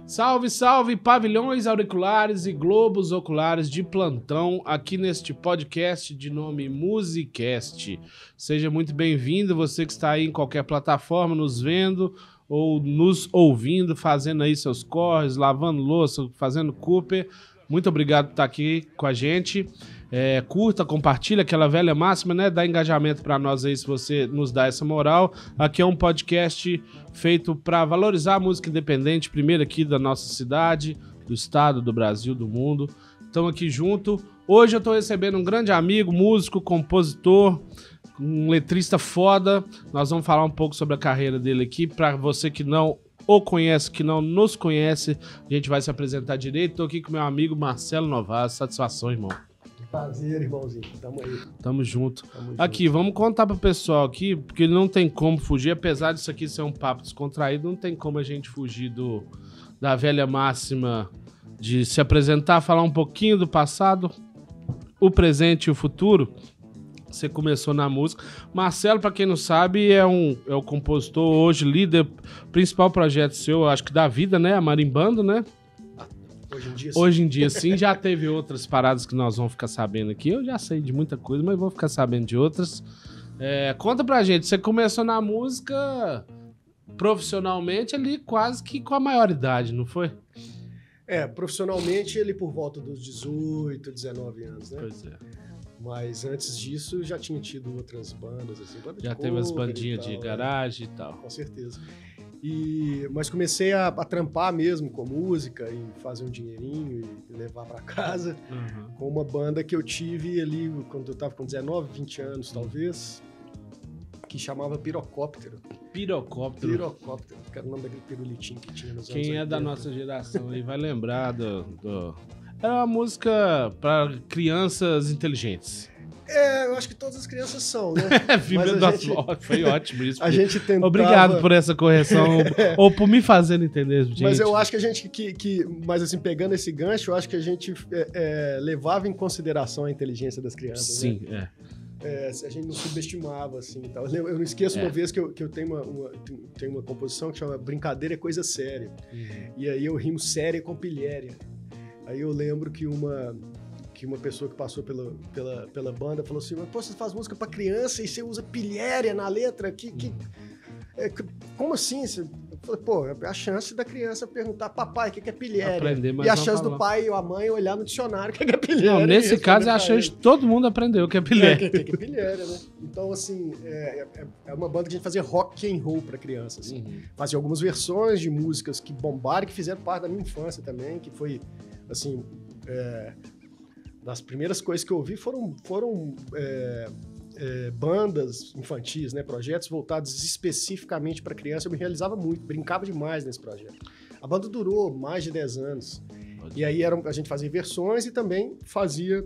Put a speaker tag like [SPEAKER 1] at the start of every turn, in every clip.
[SPEAKER 1] Salve, salve, pavilhões auriculares e globos oculares de plantão aqui neste podcast de nome Musicast. Seja muito bem-vindo, você que está aí em qualquer plataforma nos vendo ou nos ouvindo, fazendo aí seus corres, lavando louça, fazendo Cooper. Muito obrigado por estar aqui com a gente. Curta, compartilha, aquela velha máxima, né? Dá engajamento para nós aí se você nos dá essa moral. Aqui é um podcast feito para valorizar a música independente, primeiro aqui da nossa cidade, do estado, do Brasil, do mundo. Estamos aqui junto. Hoje eu estou recebendo um grande amigo, músico, compositor, um letrista foda. Nós vamos falar um pouco sobre a carreira dele aqui. Para você que não o conhece, que não nos conhece, a gente vai se apresentar direito. Estou aqui com meu amigo Marcelo Novaes. Satisfação, irmão.
[SPEAKER 2] Prazer, irmãozinho. Tamo aí.
[SPEAKER 1] Tamo junto. Aqui, vamos contar pro pessoal aqui, porque não tem como fugir, apesar disso aqui ser um papo descontraído, não tem como a gente fugir da velha máxima de se apresentar, falar um pouquinho do passado, o presente e o futuro. Você começou na música. Marcelo, pra quem não sabe, é o compositor, hoje líder, principal projeto seu, acho que da vida, né? A Marimbando, né? Hoje em dia, sim. Já teve outras paradas que nós vamos ficar sabendo aqui. Eu já sei de muita coisa, mas vou ficar sabendo de outras. Conta pra gente, você começou na música profissionalmente ali quase que com a maioridade, não foi?
[SPEAKER 2] Profissionalmente ele por volta dos 18, 19 anos, né?
[SPEAKER 1] Pois é.
[SPEAKER 2] Mas antes disso já tinha tido outras bandas, assim.
[SPEAKER 1] Já teve as bandinhas de garagem e tal.
[SPEAKER 2] Com certeza. Mas comecei a trampar mesmo com música e fazer um dinheirinho e levar pra casa com uma banda que eu tive ali quando eu tava com 19, 20 anos talvez, que chamava Pirocóptero.
[SPEAKER 1] Pirocóptero,
[SPEAKER 2] que era o nome daquele pirulitinho que tinha nos anos
[SPEAKER 1] Quem
[SPEAKER 2] 80.
[SPEAKER 1] é da nossa geração aí vai lembrar Era uma música para crianças inteligentes.
[SPEAKER 2] Eu acho que todas as crianças são, né?
[SPEAKER 1] Foi ótimo isso.
[SPEAKER 2] A gente tentava...
[SPEAKER 1] Obrigado por essa correção, ou por me fazendo entender, gente.
[SPEAKER 2] Mas eu acho que a gente, mas assim, pegando esse gancho, eu acho que a gente levava em consideração a inteligência das crianças,
[SPEAKER 1] sim,
[SPEAKER 2] né? A gente não subestimava, assim, e tal. Eu não esqueço uma vez que eu tenho uma composição que chama Brincadeira é Coisa Séria. E aí eu rimo séria com pilhéria. Aí eu lembro que uma pessoa que passou pela banda falou assim, mas pô, você faz música pra criança e você usa pilhéria na letra? Como assim? Eu falei, pô, é a chance da criança perguntar, papai, o que é pilhéria?
[SPEAKER 1] Aprender, mas
[SPEAKER 2] e a chance do pai ou a mãe olhar no dicionário o que é pilhéria.
[SPEAKER 1] Não, nesse caso é a chance de todo mundo aprender o que é pilhéria.
[SPEAKER 2] O que é pilhéria, né? Então, assim, é uma banda que a gente fazia rock and roll pra criança, assim. Fazia algumas versões de músicas que bombaram, que fizeram parte da minha infância também, que foi, assim... das primeiras coisas que eu ouvi foram bandas infantis, né? Projetos voltados especificamente para criança. Eu me realizava muito, brincava demais nesse projeto. A banda durou mais de 10 anos. E aí a gente fazia versões e também fazia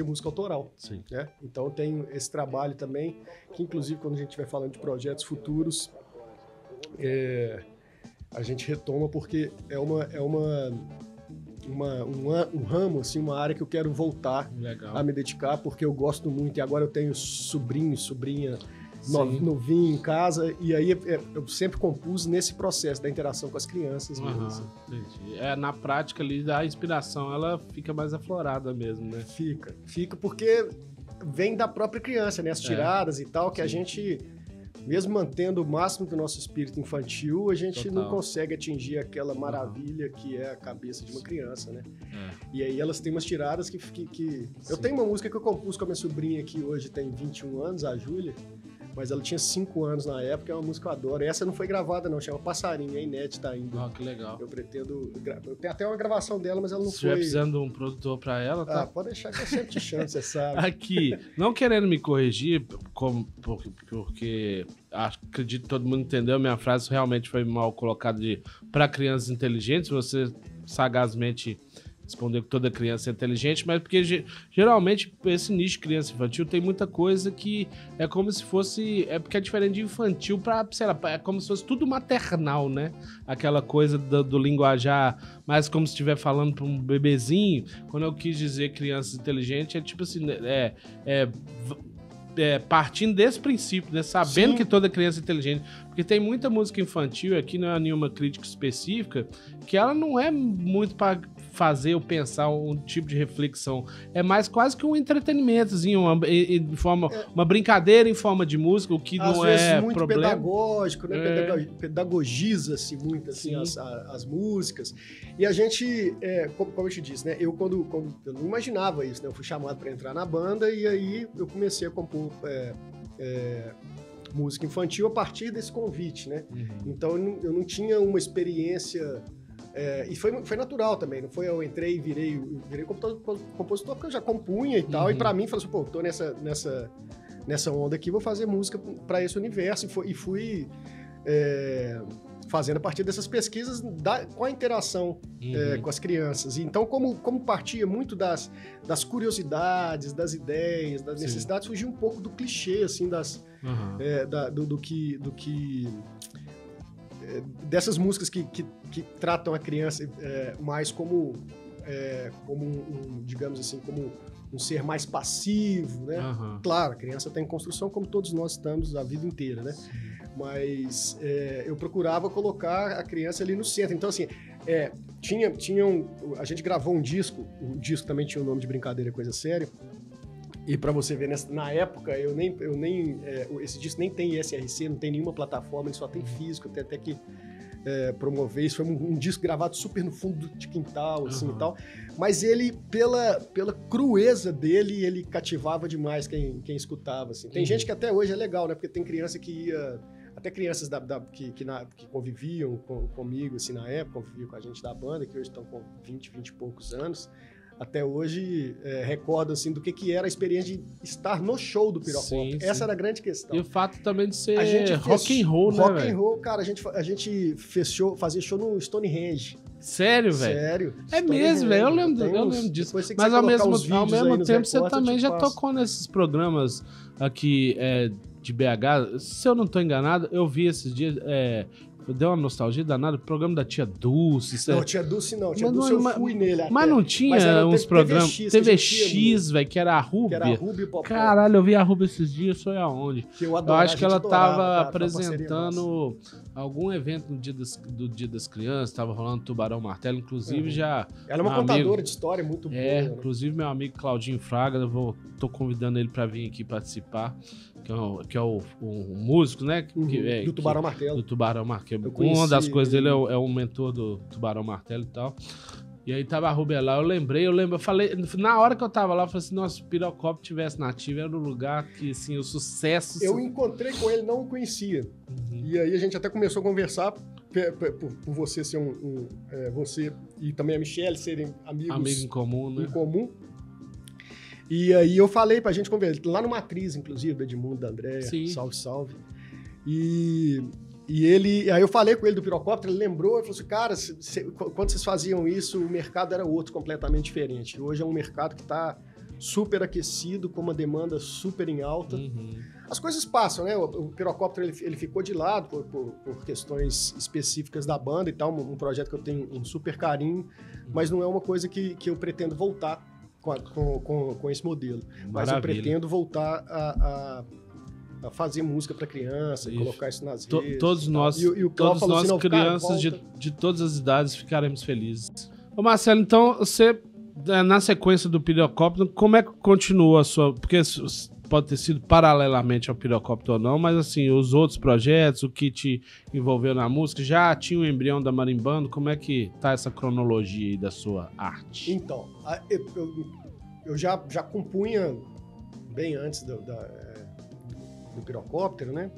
[SPEAKER 2] música autoral.
[SPEAKER 1] Sim.
[SPEAKER 2] Né? Então eu tenho esse trabalho também, que inclusive quando a gente estiver falando de projetos futuros, a gente retoma porque um ramo, assim, uma área que eu quero voltar a me dedicar, porque eu gosto muito, e agora eu tenho sobrinho, sobrinha novinho em casa, e aí eu sempre compus nesse processo da interação com as crianças mesmo. Assim.
[SPEAKER 1] Entendi. Na prática ali, a inspiração, ela fica mais aflorada mesmo, né?
[SPEAKER 2] Fica porque vem da própria criança, né? As tiradas e tal, que a gente... Mesmo mantendo o máximo do nosso espírito infantil, a gente não consegue atingir aquela maravilha que é a cabeça de uma criança, né? E aí elas têm umas tiradas que... Eu tenho uma música que eu compus com a minha sobrinha que hoje tem 21 anos, a Júlia, mas ela tinha 5 anos na época, é uma música que eu adoro. Essa não foi gravada não, chama Passarinho, é inédita ainda.
[SPEAKER 1] Que legal.
[SPEAKER 2] Eu pretendo... Eu tenho até uma gravação dela, mas ela não foi...
[SPEAKER 1] Se estiver precisando de um produtor pra ela, tá?
[SPEAKER 2] Pode deixar que eu sempre te chamo, você sabe.
[SPEAKER 1] Aqui, não querendo me corrigir, porque acredito que todo mundo entendeu, minha frase realmente foi mal colocada para crianças inteligentes, você sagazmente responder que toda criança é inteligente, mas porque geralmente esse nicho de criança infantil tem muita coisa que é como se fosse... porque é diferente de infantil para, sei lá, é como se fosse tudo maternal, né? Aquela coisa do linguajar, mas como se estiver falando para um bebezinho. Quando eu quis dizer criança inteligente, é tipo assim, partindo desse princípio, né? Sabendo que toda criança é inteligente. Porque tem muita música infantil, aqui não é nenhuma crítica específica, que ela não é muito para fazer ou pensar um tipo de reflexão. É mais quase que um entretenimentozinho, uma brincadeira em forma de música, o que
[SPEAKER 2] às
[SPEAKER 1] não
[SPEAKER 2] vezes
[SPEAKER 1] é
[SPEAKER 2] muito
[SPEAKER 1] problema.
[SPEAKER 2] pedagógico, né? Pedagogiza-se muito assim, as músicas. E a gente, como eu te disse, né? Eu quando eu não imaginava isso, né? Eu fui chamado para entrar na banda e aí eu comecei a compor música infantil a partir desse convite, né? Então eu não tinha uma experiência. E foi natural também, não foi eu entrei e virei compositor porque eu já compunha e tal, e pra mim, falei assim, pô, tô nessa onda aqui, vou fazer música pra esse universo, e fui fazendo a partir dessas pesquisas com a interação com as crianças. E então, como partia muito das curiosidades, das ideias, das necessidades, surgiu um pouco do clichê, assim, do que dessas músicas que tratam a criança mais como digamos assim, como um ser mais passivo, né? Claro, a criança está em construção como todos nós estamos a vida inteira, né? Mas eu procurava colocar a criança ali no centro. Então, assim, a gente gravou um disco, o disco também tinha o nome de Brincadeira Coisa Séria. E para você ver, na época, esse disco nem tem ISRC, não tem nenhuma plataforma, ele só tem físico, tem até que promover isso. Foi um disco gravado super no fundo de quintal, assim e tal. Mas ele, pela crueza dele, ele cativava demais quem escutava, assim. Tem gente que até hoje é legal, né? Porque tem criança que ia... Até crianças que conviviam comigo, assim, na época, conviviam com a gente da banda, que hoje estão com 20 e poucos anos, até hoje recordam assim, do que era a experiência de estar no show do Pirocóptero. Essa era a grande questão.
[SPEAKER 1] E o fato também de ser rock and roll, né,
[SPEAKER 2] rock and roll, cara, a gente fazia show no Stonehenge.
[SPEAKER 1] Sério, velho?
[SPEAKER 2] Sério.
[SPEAKER 1] É mesmo, velho. Eu lembro disso. Mas ao mesmo tempo você também já tocou nesses programas aqui de BH. Se eu não tô enganado, eu vi esses dias... Deu uma nostalgia danada, o programa da Tia Dulce.
[SPEAKER 2] Não, Tia Dulce não. Tia Dulce eu fui nele até.
[SPEAKER 1] Mas não tinha uns programas... TVX, velho, que era a Rúbia.
[SPEAKER 2] Que era a Rúbia e Popó.
[SPEAKER 1] Caralho, eu vi a Rúbia esses dias, foi aonde?
[SPEAKER 2] Que eu
[SPEAKER 1] acho que ela tava apresentando algum evento no do Dia das Crianças, tava rolando Tubarão Martelo, inclusive já...
[SPEAKER 2] Ela é uma contadora de história muito boa.
[SPEAKER 1] Inclusive meu amigo Claudinho Fraga, tô convidando ele pra vir aqui participar, que é o músico, né?
[SPEAKER 2] Do Tubarão Martelo.
[SPEAKER 1] Do Tubarão Martelo. Uma das coisas dele é o mentor do Tubarão Martelo e tal. E aí tava a Rúbia lá, eu falei, na hora que eu tava lá, eu falei assim, nossa, se o Pirocóptero tivesse nativo, era o lugar que, assim, o sucesso...
[SPEAKER 2] Eu encontrei com ele, não o conhecia. E aí a gente até começou a conversar, por você ser você e também a Michelle serem amigos
[SPEAKER 1] em comum, né?
[SPEAKER 2] Em comum. E aí eu falei pra gente conversar, lá no Matriz, inclusive, do Edmundo, da Andréia, salve. E aí eu falei com ele do Pirocóptero, ele lembrou, ele falou assim, cara, quando vocês faziam isso, o mercado era outro, completamente diferente. Hoje é um mercado que está super aquecido, com uma demanda super em alta. As coisas passam, né? O Pirocóptero ele ficou de lado por questões específicas da banda e tal, um projeto que eu tenho um super carinho, mas não é uma coisa que eu pretendo voltar com esse modelo. Mas eu pretendo voltar a fazer música para criança, colocar isso nas redes.
[SPEAKER 1] Todos nós, assim, crianças de todas as idades, ficaremos felizes. Ô Marcelo, então, você, na sequência do Pirocóptero, como é que continua a sua... Porque pode ter sido paralelamente ao Pirocóptero ou não, mas assim, os outros projetos, o que te envolveu na música, já tinha o embrião da Marimbando? Como é que tá essa cronologia aí da sua arte?
[SPEAKER 2] Então, eu já compunha bem antes do Pirocóptero, né?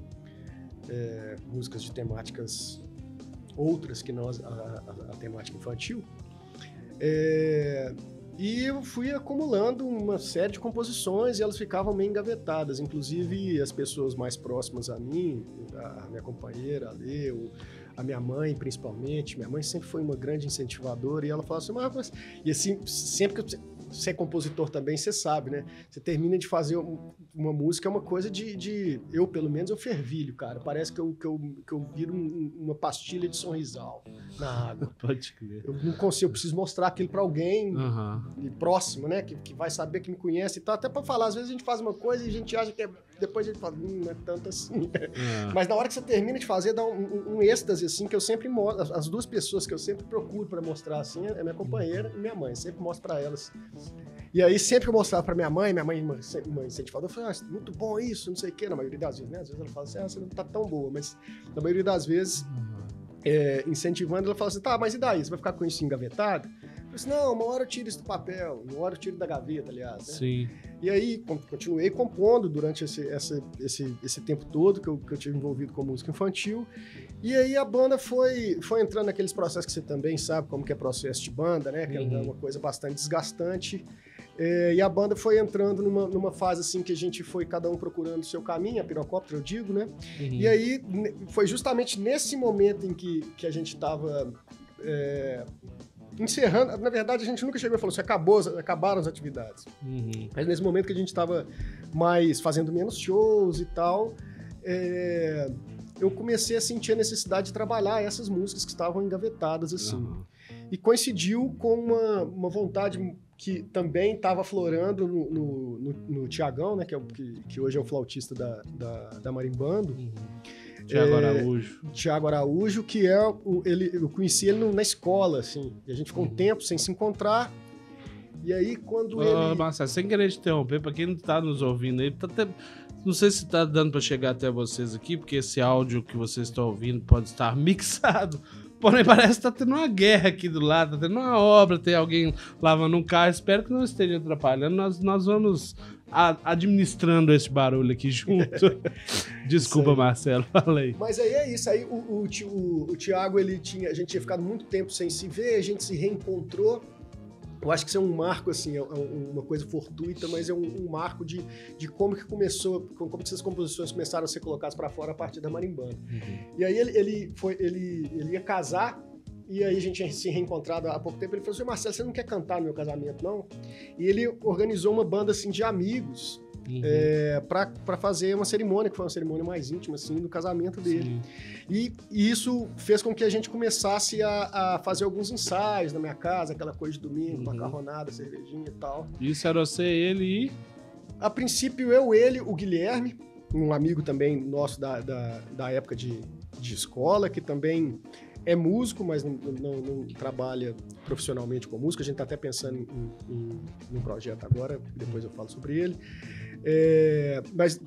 [SPEAKER 2] Músicas de temáticas outras que não a temática infantil. E eu fui acumulando uma série de composições e elas ficavam meio engavetadas. Inclusive, as pessoas mais próximas a mim, a minha companheira, a Lê, a minha mãe, principalmente. Minha mãe sempre foi uma grande incentivadora e ela falava assim, e assim, sempre que você é compositor também, você sabe, né? Você termina de fazer uma música, é uma coisa eu, pelo menos, eu fervilho, cara. Parece que eu viro uma pastilha de Sonrisal na água.
[SPEAKER 1] Pode crer.
[SPEAKER 2] Eu não consigo, eu preciso mostrar aquilo pra alguém próximo, né? Que vai saber, que me conhece e tal. Até pra falar, às vezes a gente faz uma coisa e a gente acha que depois a gente fala, não é tanto assim. Mas na hora que você termina de fazer, dá um êxtase, assim, que eu sempre mostro. As duas pessoas que eu sempre procuro pra mostrar, assim, é minha companheira e minha mãe. Sempre mostro pra elas. E aí, sempre que eu mostrava pra minha mãe incentivadora, eu falei, muito bom isso, não sei o quê, na maioria das vezes, né? Às vezes ela fala assim, você não tá tão boa, mas na maioria das vezes, incentivando, ela fala assim, tá, mas e daí? Você vai ficar com isso engavetado? Eu falei assim, não, uma hora eu tiro isso do papel, uma hora eu tiro da gaveta, aliás, né?
[SPEAKER 1] Sim.
[SPEAKER 2] E aí, continuei compondo durante esse tempo todo que eu tive envolvido com música infantil. E aí a banda foi entrando naqueles processos que você também sabe como que é processo de banda, né? Que é uma coisa bastante desgastante. E a banda foi entrando numa fase assim que a gente foi cada um procurando o seu caminho, a pirocóptero eu digo, né? E aí foi justamente nesse momento em que a gente estava encerrando, na verdade a gente nunca chegou e falou assim, acabaram as atividades. Mas nesse momento que a gente estava fazendo menos shows e tal, eu comecei a sentir a necessidade de trabalhar essas músicas que estavam engavetadas assim. E coincidiu com uma vontade que também estava aflorando no Tiagão, né, que hoje é o flautista da Marimbando. Tiago Araújo, que eu conheci ele na escola, assim, e a gente ficou um tempo sem se encontrar, e aí quando ele...
[SPEAKER 1] Marcelo, sem querer te interromper, para quem não está nos ouvindo aí, não sei se está dando para chegar até vocês aqui, porque esse áudio que vocês estão ouvindo pode estar mixado, porém parece que tá tendo uma guerra aqui do lado, tá tendo uma obra, tem alguém lavando um carro, espero que não esteja atrapalhando, nós vamos administrando esse barulho aqui junto. Desculpa, Marcelo, fala aí.
[SPEAKER 2] Mas aí é isso, aí o Thiago, a gente tinha ficado muito tempo sem se ver, a gente se reencontrou. Eu acho que isso é um marco, assim, é uma coisa fortuita, mas é um marco de como que começou, como que essas composições começaram a ser colocadas para fora a partir da Marimbando. E aí ele ia casar, e aí a gente tinha se reencontrado há pouco tempo, ele falou assim, Marcelo, você não quer cantar no meu casamento, não? E ele organizou uma banda, assim, de amigos, para fazer uma cerimônia, que foi uma cerimônia mais íntima, assim, do casamento dele. E isso fez com que a gente começasse a fazer alguns ensaios na minha casa, aquela coisa de domingo, macarronada, cervejinha e tal.
[SPEAKER 1] Isso era você, ele e...
[SPEAKER 2] A princípio, ele, o Guilherme, um amigo também nosso da época de escola, que também é músico, mas não trabalha profissionalmente com música. A gente está até pensando em um projeto agora, depois eu falo sobre ele. Mas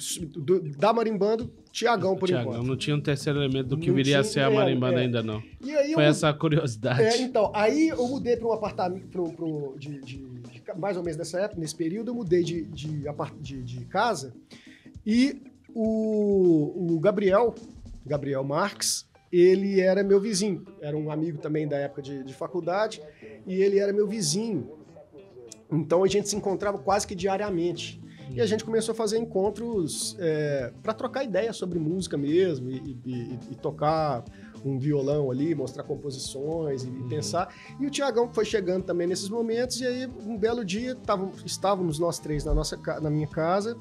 [SPEAKER 2] da Marimbando, Tiagão, por enquanto.
[SPEAKER 1] Não tinha um terceiro elemento do que viria a ser a Marimbando ainda não.
[SPEAKER 2] E aí
[SPEAKER 1] foi essa curiosidade.
[SPEAKER 2] Então, aí eu mudei para um apartamento, mais ou menos nessa época, nesse período, eu mudei de casa e o Gabriel Marques, ele era meu vizinho, era um amigo também da época de faculdade, e ele era meu vizinho. Então a gente se encontrava quase que diariamente. E a gente começou a fazer encontros para trocar ideias sobre música mesmo, e tocar um violão ali, mostrar composições e pensar. E o Tiagão foi chegando também nesses momentos, e aí um belo dia estávamos nós três na minha casa,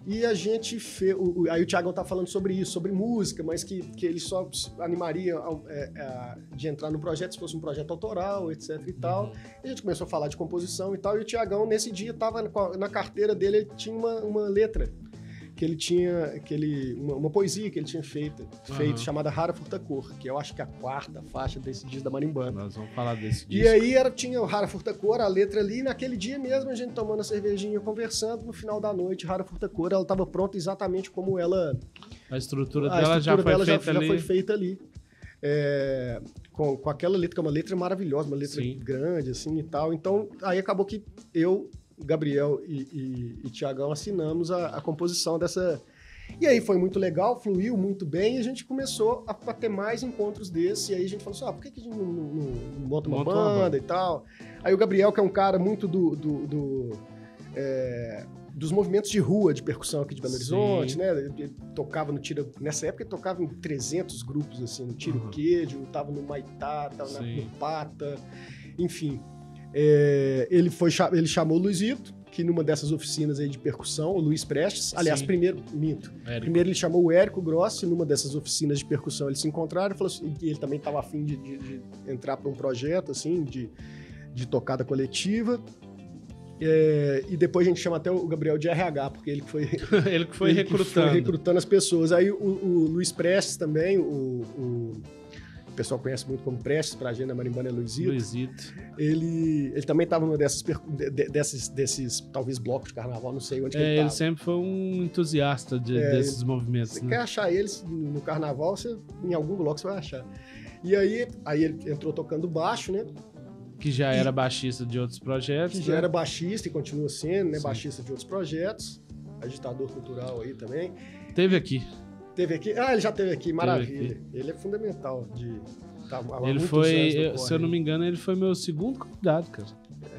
[SPEAKER 2] e a gente fez... Aí o Thiagão tá falando sobre isso, sobre música, mas que ele só animaria de entrar no projeto se fosse um projeto autoral, etc e tal. E a gente começou a falar de composição e tal, e o Thiagão, nesse dia, tava na carteira dele, ele tinha uma letra, que ele tinha... uma poesia que ele tinha feito chamada Rara Furta Cor, que eu acho que é a 4ª faixa desse disco da Marimbando.
[SPEAKER 1] Nós vamos falar desse disco.
[SPEAKER 2] E aí tinha o Rara Furta Cor, a letra ali, e naquele dia mesmo a gente tomando a cervejinha, conversando, no final da noite, Rara Furta Cor, ela estava pronta exatamente como ela...
[SPEAKER 1] A estrutura dela já foi
[SPEAKER 2] feita ali. Com aquela letra, que é uma letra maravilhosa, uma letra grande, assim, e tal. Então, aí acabou que eu... Gabriel e Tiagão assinamos a composição dessa... E aí foi muito legal, fluiu muito bem, e a gente começou a ter mais encontros desses, e aí a gente falou assim, por que a gente não monta uma banda e tal? Aí o Gabriel, que é um cara muito dos movimentos de rua de percussão aqui de Belo Horizonte, né? Ele tocava no Tira... Nessa época ele tocava em 300 grupos, assim, no Tiro Queijo, tava no Maitá, tava no Pata, enfim... Ele chamou o Luizito, que numa dessas oficinas aí de percussão, o Luiz Prestes, aliás, primeiro ele chamou o Érico Grossi, numa dessas oficinas de percussão eles se encontraram e falou assim, e ele também estava afim de entrar para um projeto assim, de tocada coletiva. E depois a gente chama até o Gabriel de RH, porque ele que foi,
[SPEAKER 1] ele que foi recrutando.
[SPEAKER 2] Foi recrutando as pessoas. Aí o Luiz Prestes também, o pessoal conhece muito como Prestes, pra agenda marimbana é Luizito. Ele também estava numa desses talvez blocos de carnaval, não sei onde que ele estava.
[SPEAKER 1] Ele sempre foi um entusiasta desses movimentos.
[SPEAKER 2] Você
[SPEAKER 1] né?
[SPEAKER 2] quer achar eles no carnaval, em algum bloco você vai achar. E aí ele entrou tocando baixo, né?
[SPEAKER 1] Que já era baixista de outros projetos.
[SPEAKER 2] Que já era baixista e continua sendo, né? Sim. Baixista de outros projetos. Agitador cultural aí também.
[SPEAKER 1] Teve aqui.
[SPEAKER 2] Teve aqui? Ah, ele já teve aqui, maravilha. Aqui. Ele é fundamental
[SPEAKER 1] ele foi, se eu não me engano, ele foi meu segundo convidado, cara.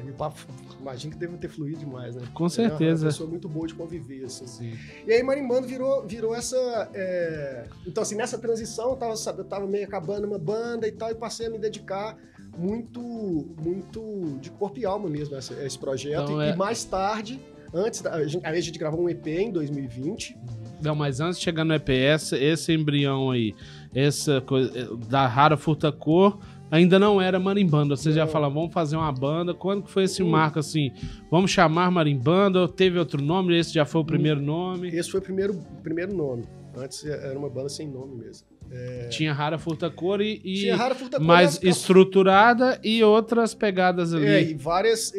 [SPEAKER 2] E o papo, imagino que deve ter fluído demais, né?
[SPEAKER 1] Com certeza.
[SPEAKER 2] É uma pessoa muito boa de conviver, assim.
[SPEAKER 1] Sim.
[SPEAKER 2] E aí marimbando virou essa... Então, assim, nessa transição, eu tava meio acabando uma banda e tal, e passei a me dedicar muito de corpo e alma mesmo a esse projeto. Então, e mais tarde, a gente gravou um EP em 2020.
[SPEAKER 1] Não, mas antes de chegar no EP, esse embrião aí, essa coisa da Rara Furta Cor, ainda não era marimbanda. Você já fala, vamos fazer uma banda. Quando que foi esse marco assim? Vamos chamar marimbanda? Ou teve outro nome? Esse já foi o primeiro nome?
[SPEAKER 2] Esse foi o primeiro nome. Antes era uma banda sem nome mesmo.
[SPEAKER 1] Tinha Rara Furta Cor
[SPEAKER 2] Tinha Rara Furta Cor
[SPEAKER 1] mais estruturada e outras pegadas ali.
[SPEAKER 2] E várias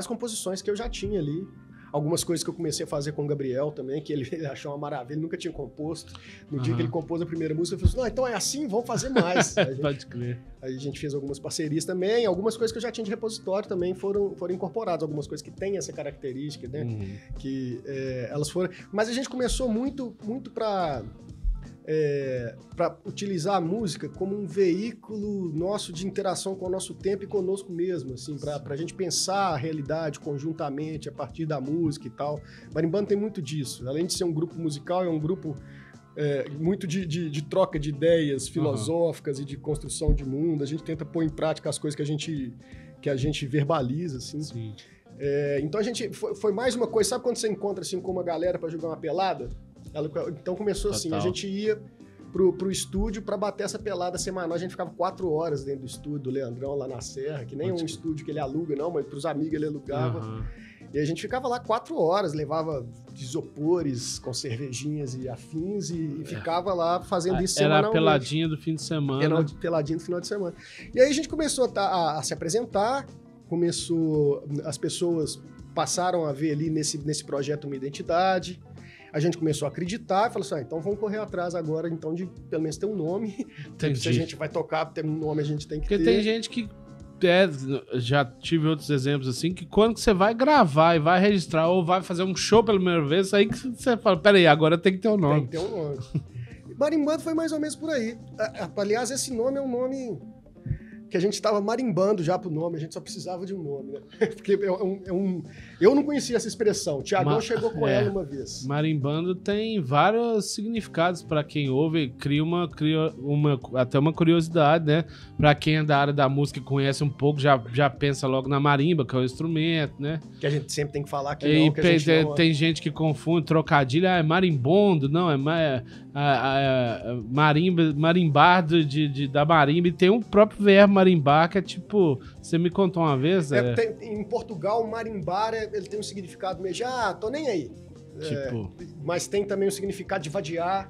[SPEAKER 2] composições que eu já tinha ali. Algumas coisas que eu comecei a fazer com o Gabriel também, que ele achou uma maravilha, ele nunca tinha composto. No dia que ele compôs a primeira música, eu falei assim, não, então é assim, vamos fazer mais.
[SPEAKER 1] Pode crer.
[SPEAKER 2] Aí a gente fez algumas parcerias também, algumas coisas que eu já tinha de repositório também foram incorporadas, algumas coisas que têm essa característica, né? Que elas foram... Mas a gente começou muito para utilizar a música como um veículo nosso de interação com o nosso tempo e conosco mesmo, assim, para a gente pensar a realidade conjuntamente a partir da música e tal. Marimbando tem muito disso. Além de ser um grupo musical, é um grupo muito de troca de ideias filosóficas e de construção de mundo. A gente tenta pôr em prática as coisas que a gente verbaliza, assim.
[SPEAKER 1] Sim.
[SPEAKER 2] Então a gente foi mais uma coisa. Sabe quando você encontra assim com uma galera para jogar uma pelada? Então começou assim, a gente ia pro estúdio para bater essa pelada semanal, a gente ficava 4 horas dentro do estúdio do Leandrão lá na Serra, que nem um estúdio que ele aluga não, mas pros amigos ele alugava. E a gente ficava lá 4 horas, levava isopores com cervejinhas e afins e ficava lá fazendo isso semanalmente.
[SPEAKER 1] Era a peladinha do fim de semana.
[SPEAKER 2] Era peladinha do final de semana. E aí a gente começou a se apresentar, as pessoas passaram a ver ali nesse projeto uma identidade. A gente começou a acreditar e falou assim, então vamos correr atrás agora, então, de pelo menos ter um nome. Se a gente vai tocar, ter um nome, a gente tem que ter.
[SPEAKER 1] Porque tem gente que... já tive outros exemplos assim, que quando você vai gravar e vai registrar ou vai fazer um show pela primeira vez, aí que você fala, peraí, agora tem que ter um nome.
[SPEAKER 2] Tem que ter um nome. Marimbando foi mais ou menos por aí. Aliás, esse nome é um nome... que a gente estava marimbando já pro nome, a gente só precisava de um nome, né? Porque eu não conhecia essa expressão, o Thiagão chegou com ela uma vez.
[SPEAKER 1] Marimbando tem vários significados para quem ouve, cria até uma curiosidade, né? Para quem é da área da música e conhece um pouco, já pensa logo na marimba, que é o instrumento, né?
[SPEAKER 2] Que a gente sempre tem que falar que não, que a gente não...
[SPEAKER 1] Tem gente que confunde trocadilho, é marimbondo, não, marimbardo da marimba, e tem um próprio verbo marimbar, que é tipo, você me contou uma vez...
[SPEAKER 2] Em Portugal, marimbar, ele tem um significado meio tô nem aí. Mas tem também o significado de vadiar.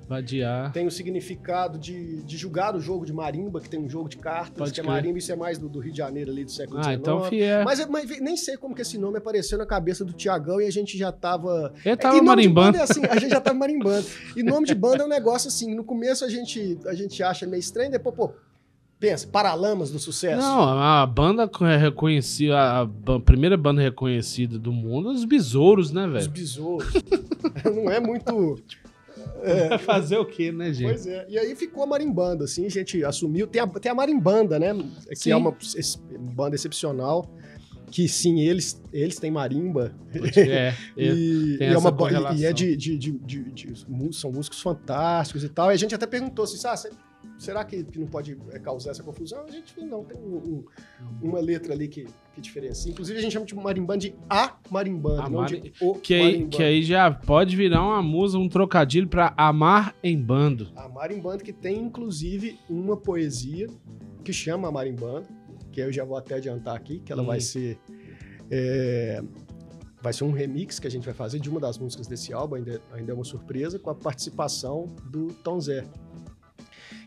[SPEAKER 2] Tem o significado de jogar o jogo de marimba, que tem um jogo de cartas, que é marimba, isso é mais do Rio de Janeiro ali, do século XIX.
[SPEAKER 1] Então,
[SPEAKER 2] mas nem sei como que esse nome apareceu na cabeça do Thiagão e a gente já tava...
[SPEAKER 1] Ele tava marimbando.
[SPEAKER 2] Assim, a gente já tava marimbando. E nome de banda é um negócio assim, no começo a gente acha meio estranho, depois, pensa, Paralamas do Sucesso.
[SPEAKER 1] Não, a banda reconhecida, a primeira banda reconhecida do mundo, os Besouros, né, velho?
[SPEAKER 2] Os Besouros. Não é muito...
[SPEAKER 1] Vai fazer o quê, né, gente?
[SPEAKER 2] Pois é. E aí ficou a marimbanda, assim, a gente assumiu. Tem a marimbanda, né? Que é uma banda excepcional. Que sim, eles têm marimba. São músicos fantásticos e tal. E a gente até perguntou assim, será que não pode causar essa confusão? A gente falou, não, tem uma letra ali que diferencia. Inclusive, a gente chama de marimbanda de a marimbanda, não de o marimbanda.
[SPEAKER 1] Que aí já pode virar uma musa, um trocadilho para amar em bando.
[SPEAKER 2] A marimbanda, que tem, inclusive, uma poesia que chama a marimbanda, que eu já vou até adiantar aqui, que ela vai ser... Vai ser um remix que a gente vai fazer de uma das músicas desse álbum, ainda é uma surpresa, com a participação do Tom Zé,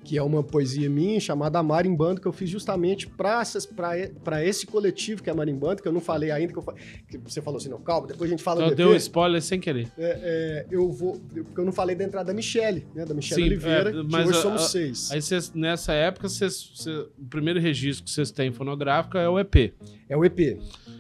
[SPEAKER 2] que é uma poesia minha chamada Marimbando, que eu fiz justamente para esse coletivo que é Marimbando, que eu não falei ainda, que você falou assim, não, calma, depois a gente fala do EP.
[SPEAKER 1] Eu dei um spoiler sem querer.
[SPEAKER 2] Porque eu não falei da entrada da Michele, né, da Michele Oliveira, que hoje somos 6.
[SPEAKER 1] Aí nessa época, o primeiro registro que vocês têm fonográfico é o EP.
[SPEAKER 2] É o EP.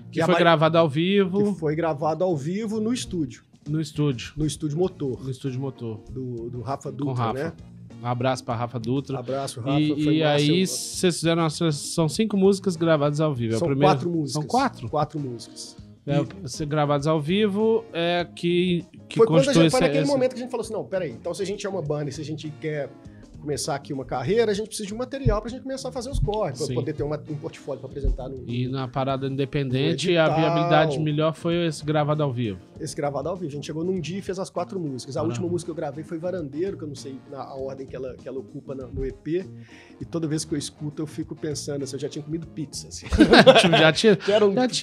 [SPEAKER 1] Que foi gravado ao vivo.
[SPEAKER 2] Que foi gravado ao vivo no estúdio.
[SPEAKER 1] No estúdio.
[SPEAKER 2] No estúdio Motor.
[SPEAKER 1] No estúdio Motor.
[SPEAKER 2] Do Rafa Dutra,
[SPEAKER 1] com Rafa,
[SPEAKER 2] né?
[SPEAKER 1] Um abraço pra Rafa Dutra.
[SPEAKER 2] Abraço, Rafa.
[SPEAKER 1] E aí, vocês fizeram são 5 músicas gravadas ao vivo.
[SPEAKER 2] São 4 músicas.
[SPEAKER 1] São 4?
[SPEAKER 2] 4 músicas.
[SPEAKER 1] Gravadas ao vivo que
[SPEAKER 2] foi naquele momento que a gente falou assim, não, peraí, então se a gente é uma banda e se a gente quer começar aqui uma carreira, a gente precisa de um material pra gente começar a fazer os corres, pra poder ter um portfólio pra apresentar.
[SPEAKER 1] E na parada independente, a viabilidade melhor foi esse gravado ao vivo.
[SPEAKER 2] Esse gravado ao vivo. A gente chegou num dia e fez as 4 músicas. A última música que eu gravei foi Varandeiro, que eu não sei a ordem que ela ocupa no EP. E toda vez que eu escuto, eu fico pensando assim, eu já tinha comido pizza. Assim.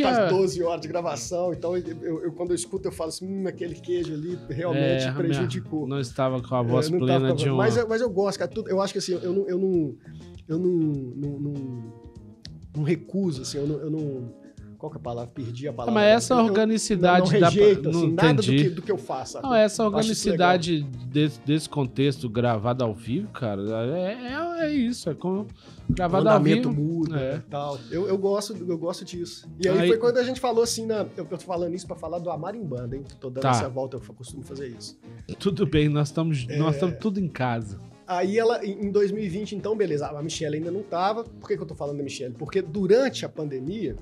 [SPEAKER 2] Faz 12 horas de gravação, então eu quando eu escuto, eu falo assim, aquele queijo ali realmente prejudicou.
[SPEAKER 1] Não estava com a voz plena de um...
[SPEAKER 2] Mas eu gosto, cara. Eu acho que assim, eu não recuso, assim, eu não... Qual que é a palavra? Perdi a palavra.
[SPEAKER 1] Mas essa organicidade...
[SPEAKER 2] Eu não rejeito, assim, nada do que eu faço.
[SPEAKER 1] Não, essa organicidade desse contexto gravado ao vivo, cara, é isso. É como gravado ao vivo.
[SPEAKER 2] O andamento muda e tal. Eu gosto disso. E aí foi quando a gente falou assim, eu tô falando isso pra falar do Amarimbanda, hein? Tô dando essa volta, eu costumo fazer isso.
[SPEAKER 1] Tudo bem, nós estamos tudo em casa.
[SPEAKER 2] Aí ela, em 2020, então, beleza, a Michele ainda não tava. Por que eu tô falando da Michele? Porque durante a pandemia...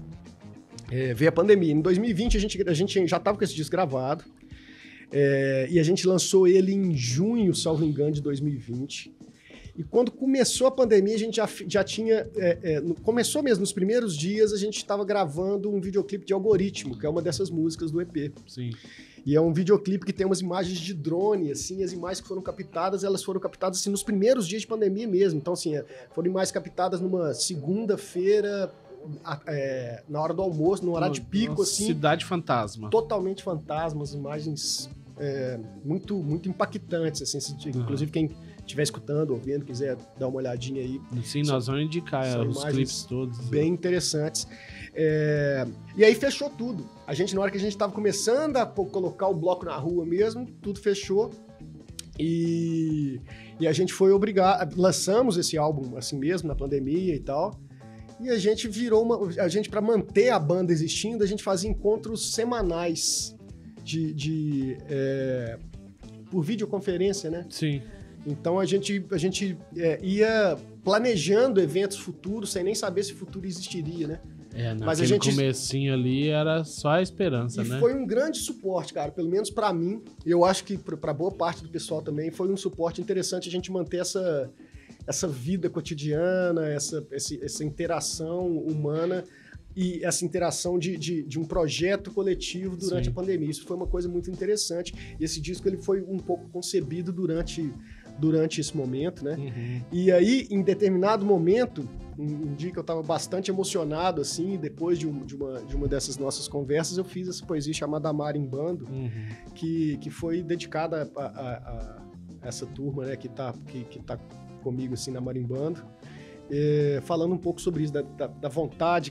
[SPEAKER 2] veio a pandemia. Em 2020, a gente já estava com esse disco gravado. E a gente lançou ele em junho, salvo engano, de 2020. E quando começou a pandemia, a gente já tinha... começou mesmo, nos primeiros dias, a gente estava gravando um videoclipe de Algoritmo, que é uma dessas músicas do EP.
[SPEAKER 1] Sim.
[SPEAKER 2] E é um videoclipe que tem umas imagens de drone, assim, as imagens que foram captadas, elas foram captadas, assim, nos primeiros dias de pandemia mesmo. Então, assim, foram imagens captadas numa segunda-feira... na hora do almoço, no horário de pico, assim.
[SPEAKER 1] Cidade fantasma.
[SPEAKER 2] Totalmente fantasma, as imagens muito, muito impactantes, assim. Inclusive, quem estiver escutando, ouvindo, quiser dar uma olhadinha aí.
[SPEAKER 1] Sim, nós vamos indicar os clipes todos.
[SPEAKER 2] Bem interessantes. E aí fechou tudo. A gente, na hora que a gente estava começando a colocar o bloco na rua mesmo, tudo fechou. E a gente foi obrigado... Lançamos esse álbum assim mesmo, na pandemia e tal. E a gente para manter a banda existindo, a gente fazia encontros semanais por videoconferência, né?
[SPEAKER 1] Sim.
[SPEAKER 2] Então a gente ia planejando eventos futuros sem nem saber se o futuro existiria, né?
[SPEAKER 1] Mas comecinho ali era só a esperança, né?
[SPEAKER 2] E foi um grande suporte, cara, pelo menos pra mim. Eu acho que pra boa parte do pessoal também foi um suporte interessante a gente manter essa vida cotidiana, essa interação humana e essa interação de um projeto coletivo durante a pandemia. Isso foi uma coisa muito interessante. E esse disco ele foi um pouco concebido durante esse momento, né? Uhum. E aí, em determinado momento, um dia que eu estava bastante emocionado, assim, depois de uma dessas nossas conversas, eu fiz essa poesia chamada Marimbando, que foi dedicada a essa turma, né, que tá comigo, assim, na Marimbando, falando um pouco sobre isso, da vontade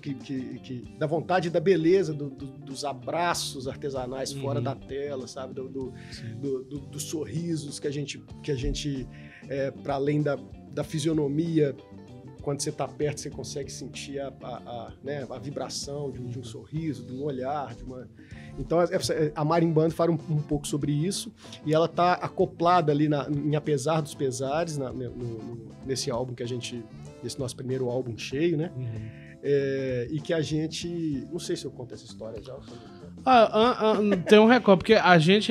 [SPEAKER 2] da vontade e da beleza dos abraços artesanais fora da tela, sabe? Dos sorrisos que a gente para além da fisionomia, quando você está perto, você consegue sentir a vibração de um sorriso, de um olhar, Então, a Marimbando fala um pouco sobre isso, e ela está acoplada ali em Apesar dos Pesares, nesse álbum esse nosso primeiro álbum cheio, né? E que a gente... Não sei se eu conto essa história já.
[SPEAKER 1] Tem um recorde, porque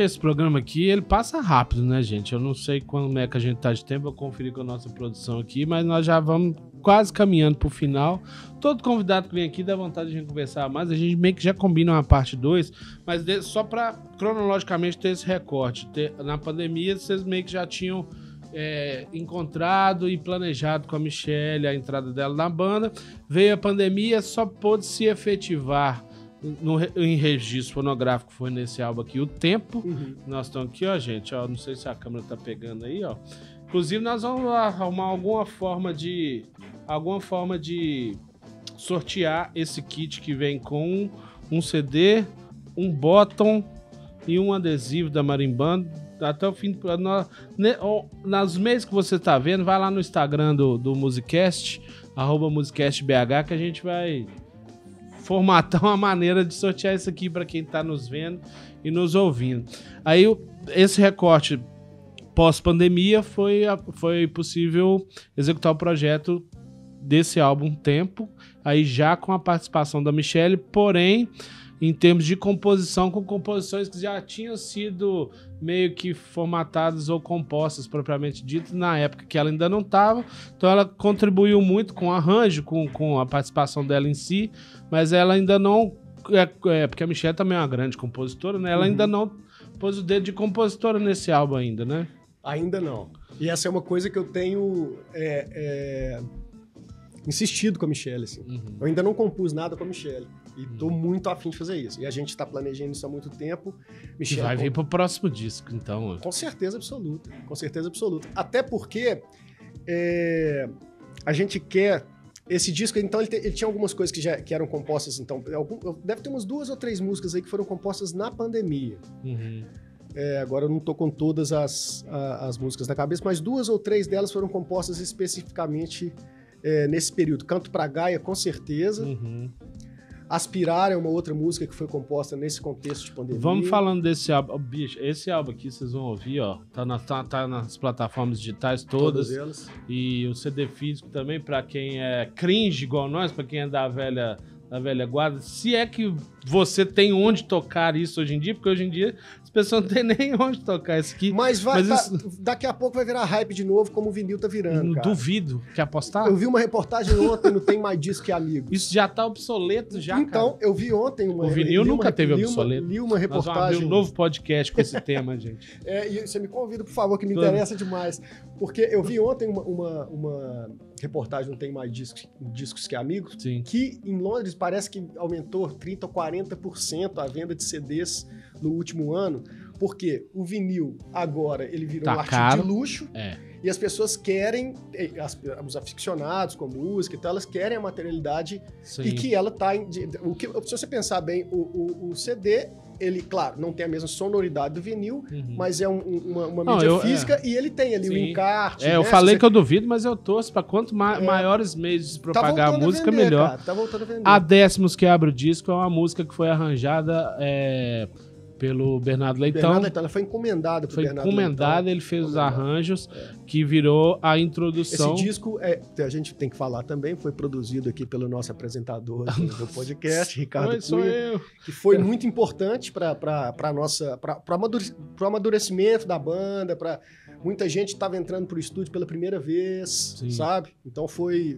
[SPEAKER 1] esse programa aqui, ele passa rápido, né, gente? Eu não sei como é que a gente tá de tempo, eu conferi com a nossa produção aqui, mas nós já vamos quase caminhando pro final. Todo convidado que vem aqui dá vontade de a gente conversar mais, a gente meio que já combina uma parte 2, mas só pra cronologicamente ter esse recorte. Na pandemia, vocês meio que já tinham encontrado e planejado com a Michele a entrada dela na banda. Veio a pandemia, só pôde se efetivar em registro fonográfico foi nesse álbum aqui, O Tempo. Nós estamos aqui, ó, gente, ó, não sei se a câmera tá pegando aí, ó. Inclusive, nós vamos arrumar alguma forma de sortear esse kit que vem com um CD, um bottom e um adesivo da Marimbando. Até o fim, nos meses que você tá vendo, vai lá no Instagram do Musicast, @musicastbh, que a gente vai formatar uma maneira de sortear isso aqui para quem tá nos vendo e nos ouvindo. Aí, esse recorte pós-pandemia foi possível executar o projeto desse álbum Tempo, aí já com a participação da Michelle, porém, em termos de composição, com composições que já tinham sido meio que formatadas ou compostas, propriamente dito, na época que ela ainda não estava. Então ela contribuiu muito com o arranjo, com a participação dela em si, mas ela ainda não... porque a Michelle também é uma grande compositora, né? Ela ainda não pôs o dedo de compositora nesse álbum ainda, né?
[SPEAKER 2] Ainda não. E essa é uma coisa que eu tenho insistido com a Michelle, assim. Eu ainda não compus nada com a Michelle. E tô muito afim de fazer isso. E a gente tá planejando isso há muito tempo.
[SPEAKER 1] Michelle, vai vir pro próximo disco, então.
[SPEAKER 2] Com certeza absoluta. Com certeza absoluta. Até porque a gente quer... Esse disco, então, ele tinha algumas coisas que eram compostas, então... Deve ter umas 2 ou 3 músicas aí que foram compostas na pandemia. Agora eu não tô com todas as músicas na cabeça, mas 2 ou 3 delas foram compostas especificamente nesse período. Canto pra Gaia, com certeza. Aspirar é uma outra música que foi composta nesse contexto de pandemia.
[SPEAKER 1] Vamos falando desse álbum. Bicho, esse álbum aqui vocês vão ouvir, ó. Tá nas plataformas digitais todas
[SPEAKER 2] elas.
[SPEAKER 1] E o CD físico também, pra quem é cringe igual nós, pra quem é da velha guarda. Se é que você tem onde tocar isso hoje em dia, porque hoje em dia as pessoas não tem nem onde tocar isso aqui.
[SPEAKER 2] Mas daqui a pouco vai virar hype de novo, como o vinil tá virando, cara.
[SPEAKER 1] Duvido. Quer apostar?
[SPEAKER 2] Eu vi uma reportagem ontem, não tem mais disco que amigo.
[SPEAKER 1] Isso já tá obsoleto já,
[SPEAKER 2] então, cara. Eu vi ontem uma...
[SPEAKER 1] O vinil nunca teve obsoleto.
[SPEAKER 2] Li uma reportagem...
[SPEAKER 1] Nós vamos abrir um novo podcast com esse tema, gente.
[SPEAKER 2] E você me convida, por favor, que me interessa demais. Porque eu vi ontem uma reportagem, não tem mais discos que amigos,
[SPEAKER 1] Sim.
[SPEAKER 2] Que em Londres parece que aumentou 30% ou 40% a venda de CDs no último ano, porque o vinil agora ele virou um artigo de luxo e as pessoas querem, os aficionados com música e tal, elas querem a materialidade. Sim. E que ela tá... se você pensar bem, o CD... Ele, claro, não tem a mesma sonoridade do vinil, mas é uma mídia física e ele tem ali o encarte.
[SPEAKER 1] Eu falei que eu duvido, mas eu torço para quanto maiores meios de propagar a música, melhor.
[SPEAKER 2] Cara, tá voltando a vender.
[SPEAKER 1] A Décimos que abre o disco é uma música que foi arranjada pelo Bernardo Leitão.
[SPEAKER 2] Ela foi encomendada por Bernardo Leitão.
[SPEAKER 1] Foi encomendada, ele fez os arranjos, que virou a introdução.
[SPEAKER 2] Esse disco, a gente tem que falar também, foi produzido aqui pelo nosso apresentador do podcast, Ricardo Cunha, que foi muito importante para o amadurecimento da banda, para muita gente estava entrando pro estúdio pela primeira vez, Sim. sabe? Então foi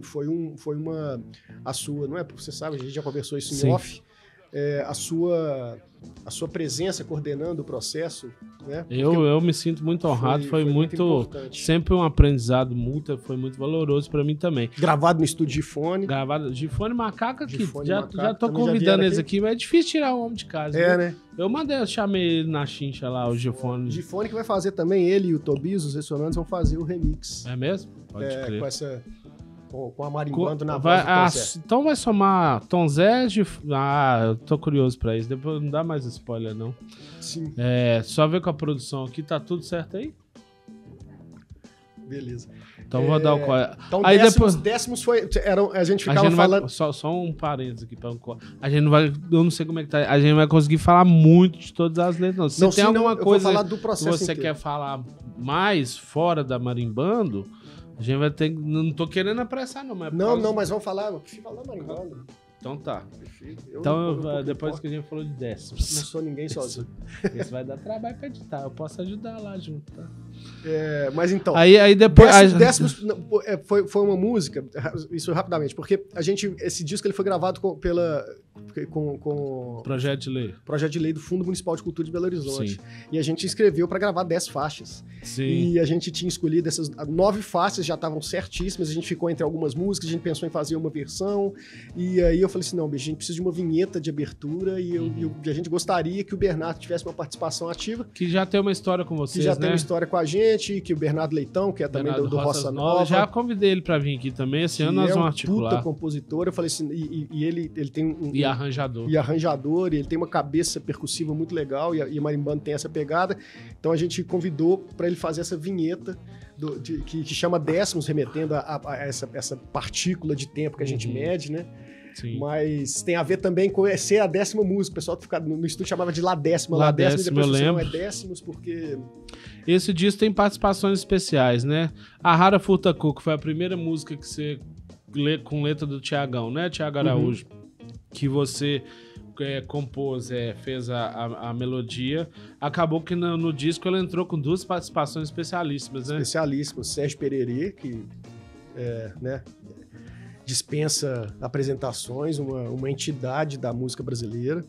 [SPEAKER 2] uma... A sua, não é? Você sabe, a gente já conversou isso em
[SPEAKER 1] Sim.
[SPEAKER 2] off. A sua presença coordenando o processo, né?
[SPEAKER 1] Eu me sinto muito honrado, foi muito importante. Sempre um aprendizado foi muito valoroso para mim também.
[SPEAKER 2] Gravado no estúdio Gifone.
[SPEAKER 1] Gravado Gifone Macaca aqui. Já tô convidando eles aqui, mas é difícil tirar o homem de casa.
[SPEAKER 2] Né?
[SPEAKER 1] Eu chamei ele na chincha lá, o Gifone.
[SPEAKER 2] Gifone que vai fazer também, ele e o Tobias, os Ressonantes, vão fazer o remix.
[SPEAKER 1] É mesmo? Pode crer.
[SPEAKER 2] Com a Marimbando na voz.
[SPEAKER 1] Então vai somar Tom Zé de... eu tô curioso pra isso. Depois não dá mais spoiler, não.
[SPEAKER 2] Sim.
[SPEAKER 1] Só ver com a produção aqui, tá tudo certo aí?
[SPEAKER 2] Beleza.
[SPEAKER 1] Então vou dar o...
[SPEAKER 2] Então aí décimos foi... a gente ficava falando...
[SPEAKER 1] Só um parênteses aqui. A gente não vai... Eu não sei como é que tá. A gente não vai conseguir falar muito de todas as letras, não. Se tem alguma coisa
[SPEAKER 2] falar do processo
[SPEAKER 1] que você quer falar mais fora da Marimbando... A gente vai ter... Não tô querendo apressar, não.
[SPEAKER 2] Mas vamos falar... Eu prefiro falar Marimbando.
[SPEAKER 1] Então tá.
[SPEAKER 2] Então,
[SPEAKER 1] depois que a gente falou de décimos.
[SPEAKER 2] Não sou ninguém sozinho.
[SPEAKER 1] Esse vai dar trabalho pra editar. Eu posso ajudar lá junto, tá?
[SPEAKER 2] Mas então...
[SPEAKER 1] Aí depois...
[SPEAKER 2] Décimos foi uma música, isso rapidamente, porque esse disco ele foi gravado com
[SPEAKER 1] Projeto de lei.
[SPEAKER 2] Projeto de lei do Fundo Municipal de Cultura de Belo Horizonte.
[SPEAKER 1] Sim.
[SPEAKER 2] E a gente escreveu para gravar 10 faixas.
[SPEAKER 1] Sim.
[SPEAKER 2] E a gente tinha escolhido essas 9 faixas, já estavam certíssimas, a gente ficou entre algumas músicas, a gente pensou em fazer uma versão, e aí eu falei assim, não, bicho, a gente precisa de uma vinheta de abertura, e a gente gostaria que o Bernardo tivesse uma participação ativa.
[SPEAKER 1] Que já tem uma história com vocês,
[SPEAKER 2] que já
[SPEAKER 1] né?
[SPEAKER 2] tem uma história com a gente, que o Bernardo Leitão, que é também do Roça Nova.
[SPEAKER 1] Já convidei ele para vir aqui também, esse ano nós vamos articular.
[SPEAKER 2] Puta compositor, eu falei assim, e ele tem
[SPEAKER 1] E arranjador.
[SPEAKER 2] E arranjador, e ele tem uma cabeça percussiva muito legal, e Marimbando tem essa pegada. Então a gente convidou para ele fazer essa vinheta que chama décimos, remetendo a essa partícula de tempo que a gente mede, né?
[SPEAKER 1] Sim.
[SPEAKER 2] Mas tem a ver também com ser a 10ª música. O pessoal no estúdio chamava de Lá Décima,
[SPEAKER 1] Lá
[SPEAKER 2] e depois
[SPEAKER 1] eu lembro.
[SPEAKER 2] Não é décimos porque...
[SPEAKER 1] Esse disco tem participações especiais, né? A Rara Furta Coco foi a primeira música que você lê com letra do Tiagão, né? Tiago Araújo, que você compôs, fez a melodia. Acabou que no disco ela entrou com 2 participações especialíssimas, né?
[SPEAKER 2] Especialíssimas. Sérgio Pererê, que dispensa apresentações, uma entidade da música brasileira.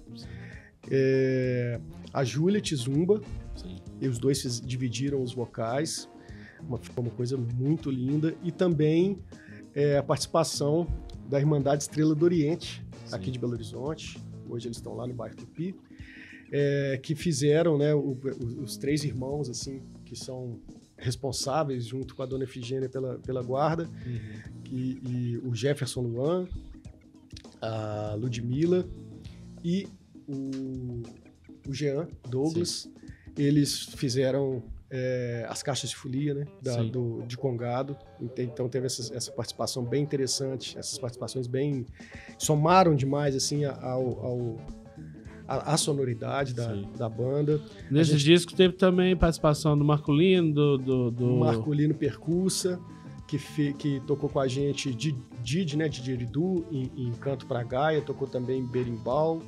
[SPEAKER 2] A Júlia Tizumba,
[SPEAKER 1] Sim.
[SPEAKER 2] e os dois dividiram os vocais, ficou uma coisa muito linda. E também a participação da Irmandade Estrela do Oriente, Sim. aqui de Belo Horizonte. Hoje eles estão lá no bairro Tupi, que fizeram, né, os 3 irmãos, assim, que são responsáveis, junto com a dona Efigênia, pela guarda, e o Jefferson Luan, a Ludmilla e o Jean Douglas. Sim. Eles fizeram as caixas de folia, né, de Congado. Então teve essa participação bem interessante, essas participações bem... somaram demais, assim, a sonoridade da banda.
[SPEAKER 1] Nesse disco teve também participação do Marcolino, do
[SPEAKER 2] Marcolino Percussa, que tocou com a gente Didi, né, Didiridu, em Canto pra Gaia, tocou também em Berimbau,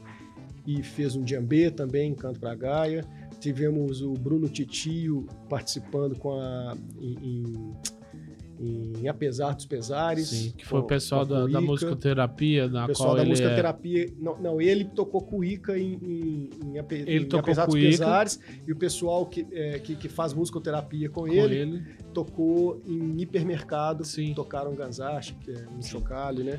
[SPEAKER 2] e fez um djambê também em Canto pra Gaia. Tivemos o Bruno Titio participando em Apesar dos Pesares.
[SPEAKER 1] Sim, que foi o pessoal da musicoterapia, na
[SPEAKER 2] pessoal
[SPEAKER 1] qual
[SPEAKER 2] da
[SPEAKER 1] ele
[SPEAKER 2] musicoterapia. Não, ele tocou cuíca em Apesar dos
[SPEAKER 1] cuíca.
[SPEAKER 2] Pesares, e o pessoal que faz musicoterapia com ele tocou em Hipermercado. Sim. Tocaram Ganzashi, que é um chocalho, né?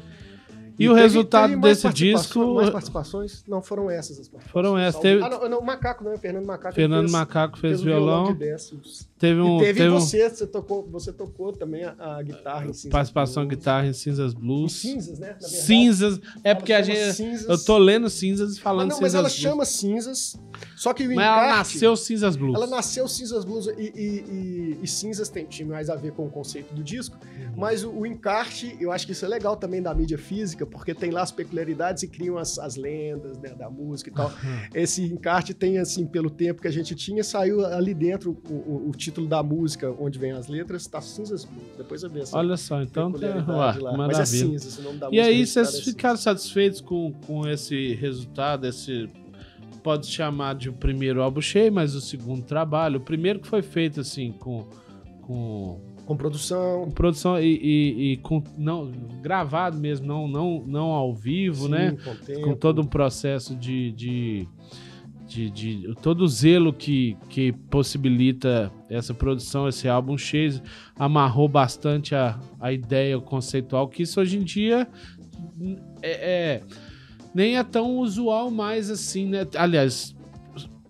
[SPEAKER 1] E o resultado desse disco...
[SPEAKER 2] Mais participações? Não, foram essas as participações.
[SPEAKER 1] Foram essas.
[SPEAKER 2] Não, o Macaco, não, o Fernando Macaco.
[SPEAKER 1] Fernando Macaco fez violão.
[SPEAKER 2] De décimos.
[SPEAKER 1] Teve
[SPEAKER 2] você tocou também a guitarra em Cinzas
[SPEAKER 1] participação
[SPEAKER 2] Blues.
[SPEAKER 1] Guitarra em Cinzas Blues.
[SPEAKER 2] Cinzas, né? Na verdade,
[SPEAKER 1] Cinzas. É porque a gente...
[SPEAKER 2] Cinzas.
[SPEAKER 1] Eu tô lendo Cinzas e falando Cinzas
[SPEAKER 2] Mas ela
[SPEAKER 1] Blues.
[SPEAKER 2] chama Cinzas, só que o
[SPEAKER 1] Mas
[SPEAKER 2] encarte...
[SPEAKER 1] ela nasceu Cinzas Blues.
[SPEAKER 2] Ela nasceu Cinzas Blues e Cinzas tinha mais a ver com o conceito do disco, mas o encarte, eu acho que isso é legal também da mídia física, porque tem lá as peculiaridades e criam as lendas, né, da música e tal. Esse encarte tem, assim, pelo tempo que a gente tinha, saiu ali dentro o título da música, onde vem as letras, tá Cinzas Blues. Depois eu vejo essa.
[SPEAKER 1] Olha só, então tá
[SPEAKER 2] lá. Mas é Cinzas, o nome da
[SPEAKER 1] música.
[SPEAKER 2] E
[SPEAKER 1] aí vocês ficaram satisfeitos com esse resultado, pode chamar de o primeiro álbum cheio, mas o segundo trabalho, o primeiro que foi feito assim com
[SPEAKER 2] produção.
[SPEAKER 1] Com produção e com gravado mesmo, não ao vivo. Sim, né? Com todo um processo de todo o zelo que possibilita essa produção, esse álbum cheio, amarrou bastante a ideia conceitual, que isso hoje em dia nem é tão usual mais assim, né? Aliás,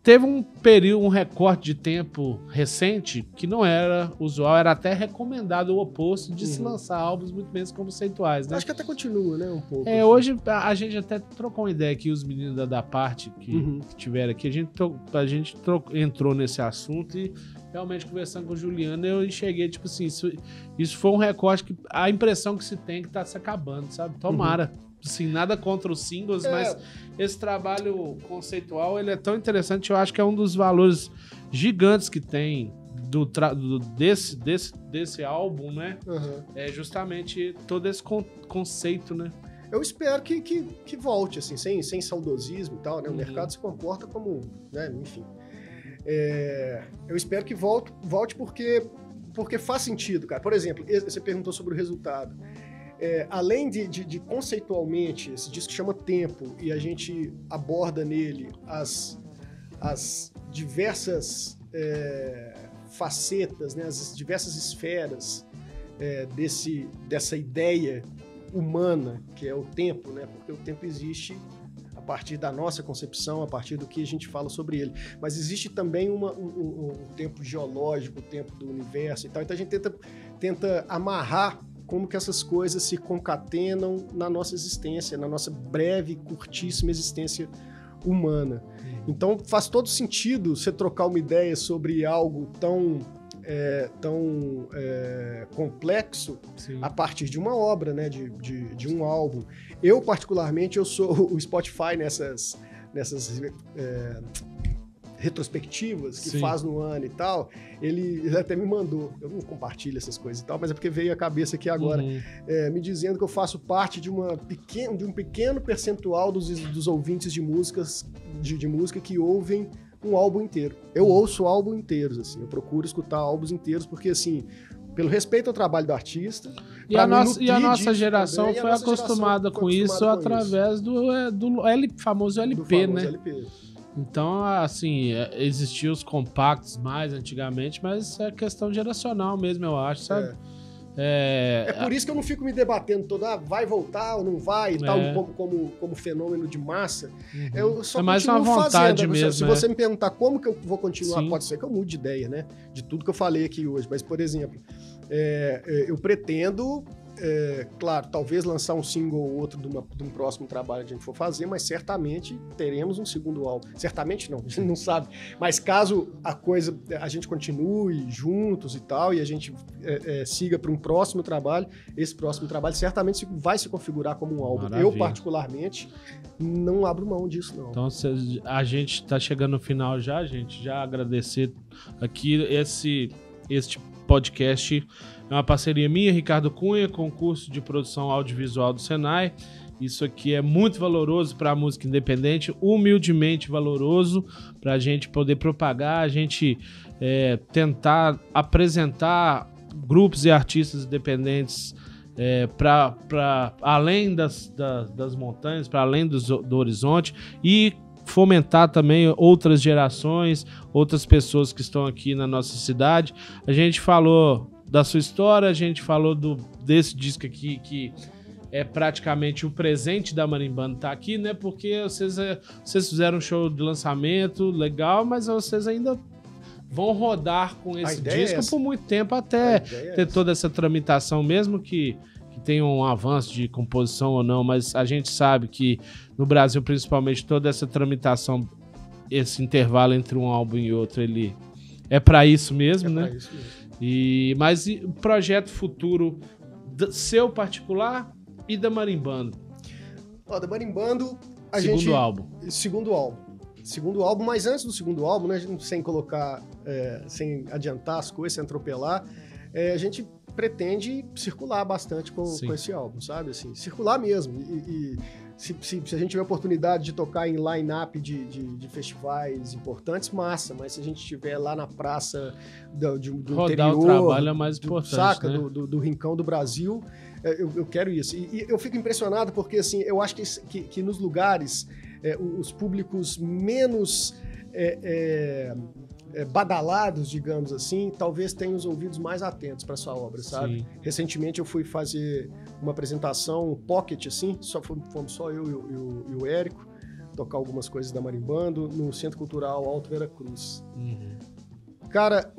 [SPEAKER 1] teve um período, um recorte de tempo recente que não era usual, era até recomendado o oposto de se lançar álbuns muito menos conceituais, né?
[SPEAKER 2] Acho que até continua, né, um pouco.
[SPEAKER 1] Assim. Hoje a gente até trocou uma ideia aqui, os meninos da parte que tiveram aqui, a gente entrou nesse assunto e realmente conversando com o Juliano, eu enxerguei, tipo assim, isso foi um recorte que a impressão que se tem que tá se acabando, sabe? Tomara. Assim, nada contra os singles, mas esse trabalho conceitual, ele é tão interessante, eu acho que é um dos valores gigantes que tem desse álbum, né? É justamente todo esse conceito, né?
[SPEAKER 2] Eu espero que volte, assim, sem saudosismo e tal, né? O mercado se comporta como, né? Enfim. Eu espero que volte porque faz sentido, cara. Por exemplo, você perguntou sobre o resultado. Além de conceitualmente, esse disco chama Tempo, e a gente aborda nele as diversas facetas, né, as diversas esferas dessa ideia humana, que é o tempo, né? Porque o tempo existe a partir da nossa concepção, a partir do que a gente fala sobre ele. Mas existe também um tempo geológico, o tempo do universo e tal. Então a gente tenta amarrar como que essas coisas se concatenam na nossa existência, na nossa breve, curtíssima existência humana. Então faz todo sentido você trocar uma ideia sobre algo tão complexo. Sim. A partir de uma obra, né, de um álbum. Eu, particularmente, eu sou o Spotify nessas retrospectivas que Sim. faz no ano e tal. Ele até me mandou, eu não compartilho essas coisas e tal, mas é porque veio a cabeça aqui agora, me dizendo que eu faço parte de um pequeno percentual dos ouvintes de músicas de música que ouvem um álbum inteiro. Eu ouço álbum inteiros, assim, eu procuro escutar álbuns inteiros, porque, assim, pelo respeito ao trabalho do artista...
[SPEAKER 1] E a nossa geração foi acostumada com isso através do famoso LP, né? LP. Então, assim, existiam os compactos mais antigamente, mas é questão geracional mesmo, eu acho, sabe?
[SPEAKER 2] É por isso que eu não fico me debatendo vai voltar ou não vai e tal, como fenômeno de massa. Eu só
[SPEAKER 1] mais uma vontade
[SPEAKER 2] fazendo.
[SPEAKER 1] mesmo.
[SPEAKER 2] Se você me perguntar como que eu vou continuar,
[SPEAKER 1] Sim.
[SPEAKER 2] pode ser que eu mude de ideia, né? De tudo que eu falei aqui hoje. Mas, por exemplo, eu pretendo, claro, talvez lançar um single ou outro de um próximo trabalho que a gente for fazer, mas certamente teremos um segundo álbum. Certamente não, a gente não sabe. Mas caso a gente continue juntos e tal, e a gente siga para um próximo trabalho, esse próximo trabalho certamente vai se configurar como um álbum. Maravilha. Eu, particularmente, não abro mão disso, não.
[SPEAKER 1] Então, a gente está chegando no final já, gente. Já agradecer aqui este podcast. É uma parceria minha, Ricardo Cunha, com o curso de produção audiovisual do Senai. Isso aqui é muito valoroso para a música independente, humildemente valoroso para a gente poder propagar, a gente tentar apresentar grupos e artistas independentes para além das montanhas, para além do horizonte, e fomentar também outras gerações, outras pessoas que estão aqui na nossa cidade. A gente falou da sua história, a gente falou desse disco aqui que é praticamente o presente da Marimbando tá aqui, né? Porque vocês fizeram um show de lançamento legal, mas vocês ainda vão rodar com esse disco por muito tempo até ter toda essa tramitação, mesmo que tenha um avanço de composição ou não, mas a gente sabe que no Brasil, principalmente, toda essa tramitação, esse intervalo entre um álbum e outro, ele é para isso mesmo, né? Pra isso mesmo. Mas o projeto futuro seu particular e da Marimbando?
[SPEAKER 2] Da Marimbando, Segundo álbum, mas antes do segundo álbum, né, sem adiantar as coisas, sem atropelar, a gente pretende circular bastante com esse álbum, sabe? Assim, circular mesmo. Se a gente tiver oportunidade de tocar em line-up de festivais importantes, massa. Mas se a gente estiver lá na praça do
[SPEAKER 1] rodar
[SPEAKER 2] interior...
[SPEAKER 1] o trabalho é mais importante,
[SPEAKER 2] saca,
[SPEAKER 1] né?
[SPEAKER 2] do rincão do Brasil, eu quero isso. E eu fico impressionado porque, assim, eu acho que nos lugares, os públicos menos... badalados, digamos assim, talvez tenham os ouvidos mais atentos para sua obra, sabe? Sim. Recentemente eu fui fazer uma apresentação pocket, assim, fomos só eu e o Érico, tocar algumas coisas da Marimbando no Centro Cultural Alto Vera Cruz. Cara,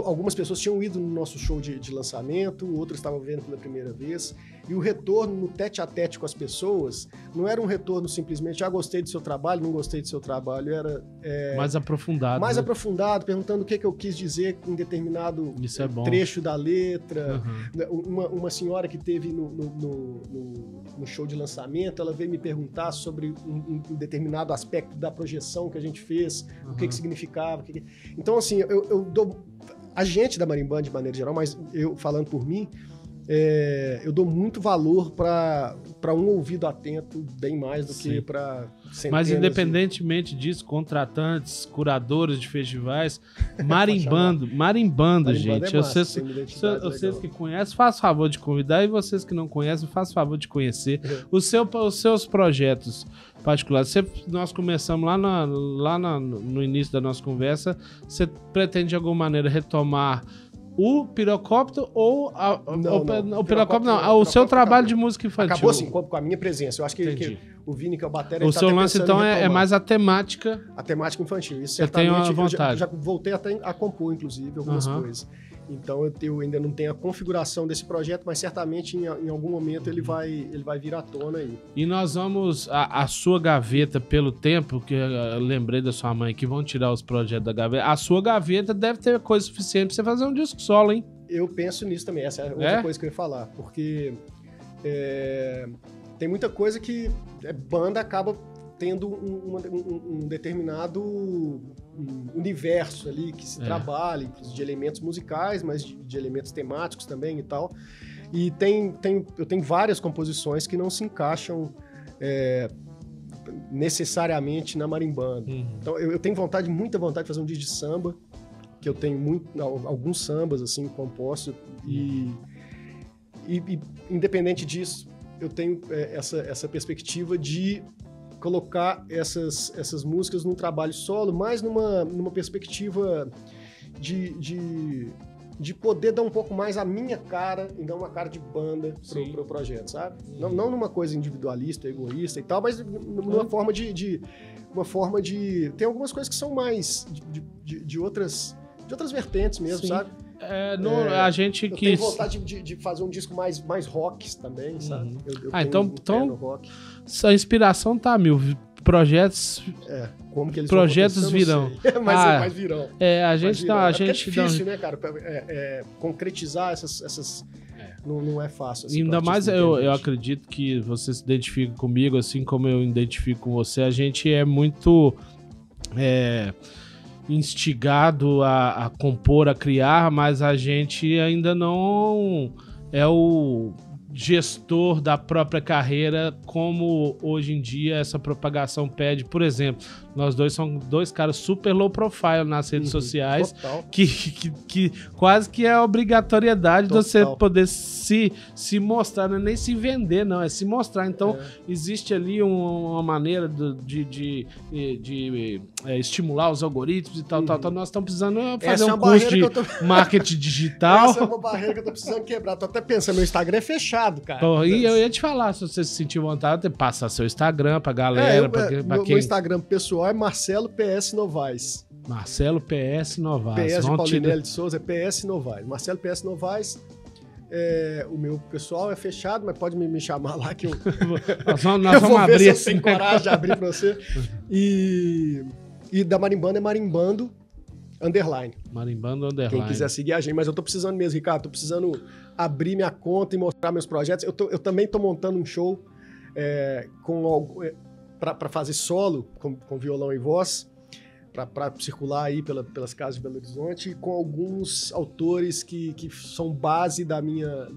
[SPEAKER 2] algumas pessoas tinham ido no nosso show de lançamento, outras estavam vendo pela primeira vez, e o retorno no tete-a-tete com as pessoas não era um retorno simplesmente, gostei do seu trabalho, não gostei do seu trabalho, era...
[SPEAKER 1] mais aprofundado.
[SPEAKER 2] Mais aprofundado, perguntando o que eu quis dizer em determinado trecho da letra. Uma senhora que teve no show de lançamento, ela veio me perguntar sobre um determinado aspecto da projeção que a gente fez, o que significava. Então, assim, eu dou... A gente da Marimbando, de maneira geral, mas eu falando por mim, eu dou muito valor para um ouvido atento, bem mais do que para centenas.
[SPEAKER 1] Mas independentemente disso, contratantes, curadores de festivais, marimbando, gente.
[SPEAKER 2] É massa,
[SPEAKER 1] vocês que conhecem, façam favor de convidar, e vocês que não conhecem, façam favor de conhecer os seus projetos particulares. Nós começamos no início da nossa conversa, você pretende de alguma maneira retomar o Pirocóptero ou o Pirocóptero não, o seu trabalho de música infantil?
[SPEAKER 2] Acabou assim, com a minha presença. Eu acho que o Vini, que é o batera,
[SPEAKER 1] o seu lance então é mais a temática.
[SPEAKER 2] A temática infantil. Isso
[SPEAKER 1] eu tenho a vontade.
[SPEAKER 2] Eu já voltei até a compor, inclusive, algumas coisas. Então eu ainda não tenho a configuração desse projeto, mas certamente em algum momento ele vai vir à tona aí.
[SPEAKER 1] E nós vamos, a sua gaveta, pelo tempo, que eu lembrei da sua mãe que vão tirar os projetos da gaveta, a sua gaveta deve ter coisa suficiente pra você fazer um disco solo, hein?
[SPEAKER 2] Eu penso nisso também, essa é outra coisa que eu ia falar, porque tem muita coisa que banda acaba tendo um determinado universo ali que se trabalha, de elementos musicais, mas de elementos temáticos também e tal. E eu tenho várias composições que não se encaixam necessariamente na marimbanda. Então eu tenho muita vontade de fazer um disco de samba, que eu tenho alguns sambas assim compostos, e independente disso, eu tenho essa perspectiva de colocar essas músicas num trabalho solo, mais numa perspectiva de poder dar um pouco mais a minha cara e não uma cara de banda pro projeto, sabe? Não numa coisa individualista, egoísta e tal, mas numa forma de tem algumas coisas que são mais de outras vertentes mesmo, sabe?
[SPEAKER 1] A gente
[SPEAKER 2] eu tenho vontade de fazer um disco mais rock também, sabe? Eu
[SPEAKER 1] então rock. A inspiração tá mil. Projetos.
[SPEAKER 2] Como que eles
[SPEAKER 1] projetos virão.
[SPEAKER 2] Mas virão.
[SPEAKER 1] A gente dá.
[SPEAKER 2] É difícil, né, cara? Concretizar essas. Não é fácil. Assim,
[SPEAKER 1] ainda mais eu acredito que você se identifica comigo, assim como eu identifico com você. A gente é muito instigado a compor, a criar, mas a gente ainda não é o gestor da própria carreira, como hoje em dia essa propagação pede. Por exemplo, nós dois somos dois caras super low profile nas redes sociais, que quase que é a obrigatoriedade de você poder se mostrar, não é nem se vender, não, é se mostrar. Então, existe ali uma maneira de estimular os algoritmos e tal. Nós estamos precisando fazer um curso de marketing digital.
[SPEAKER 2] Essa é uma barreira que eu tô precisando quebrar. Tô até pensando, meu Instagram é fechado, cara.
[SPEAKER 1] E eu ia te falar, se você se sentir vontade, passar seu Instagram pra galera.
[SPEAKER 2] Meu Instagram pessoal é Marcelo PS Novaes.
[SPEAKER 1] Marcelo PS Novaes.
[SPEAKER 2] PS de Paulinelli de Souza é PS Novaes. Marcelo PS Novaes. O meu pessoal é fechado, mas pode me chamar lá que eu
[SPEAKER 1] nós vamos abrir.
[SPEAKER 2] Se eu tenho coragem de abrir pra você. E da Marimbando é Marimbando _.
[SPEAKER 1] Marimbando _.
[SPEAKER 2] Quem quiser seguir a gente. Mas eu tô precisando mesmo, Ricardo. Tô precisando abrir minha conta e mostrar meus projetos. Eu também tô montando um show para fazer solo, com violão e voz, para circular aí pelas casas de Belo Horizonte, com alguns autores que são base da minha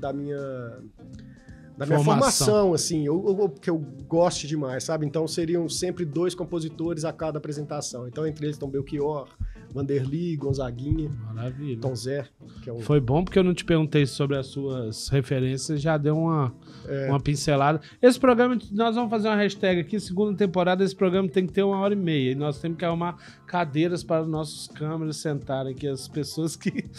[SPEAKER 2] formação, assim, que eu gosto demais, sabe? Então seriam sempre 2 compositores a cada apresentação. Então entre eles estão Belchior, Vanderly, Gonzaguinha,
[SPEAKER 1] maravilha.
[SPEAKER 2] Tom Zé.
[SPEAKER 1] Foi bom porque eu não te perguntei sobre as suas referências, já deu uma pincelada. Esse programa, nós vamos fazer uma hashtag aqui, segunda temporada, esse programa tem que ter 1h30, e nós temos que arrumar cadeiras para os nossos câmeras sentarem aqui, as pessoas que